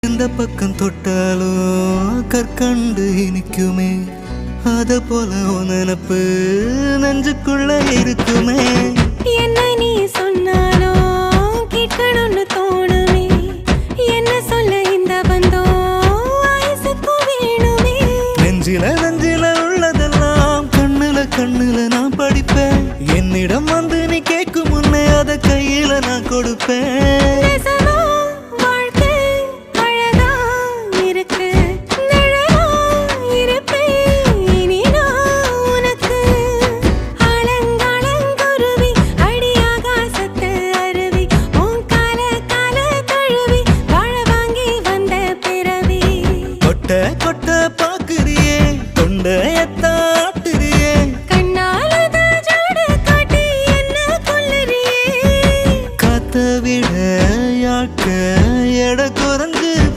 இந்த பக்கம் தொட்டாலும் கற்கண்டு இனிக்குமே, அத போல நினப்பு நெஞ்சுக்குள்ள இருக்குமே. என்ன நீ சொன்னாலும் கேட்கணும்னு தோணுமே, என்ன சொல்ல இந்த பந்தம் ஆயுசுக்கு வேணுமே. நெஞ்சில நெஞ்சில உள்ளதெல்லாம் கண்ணுல கண்ணுல நான் படிப்பேன். என்னிடம் வந்து நீ கேட்கும் முன்னே அத கையில நான் கொடுப்பேன். கொட்ட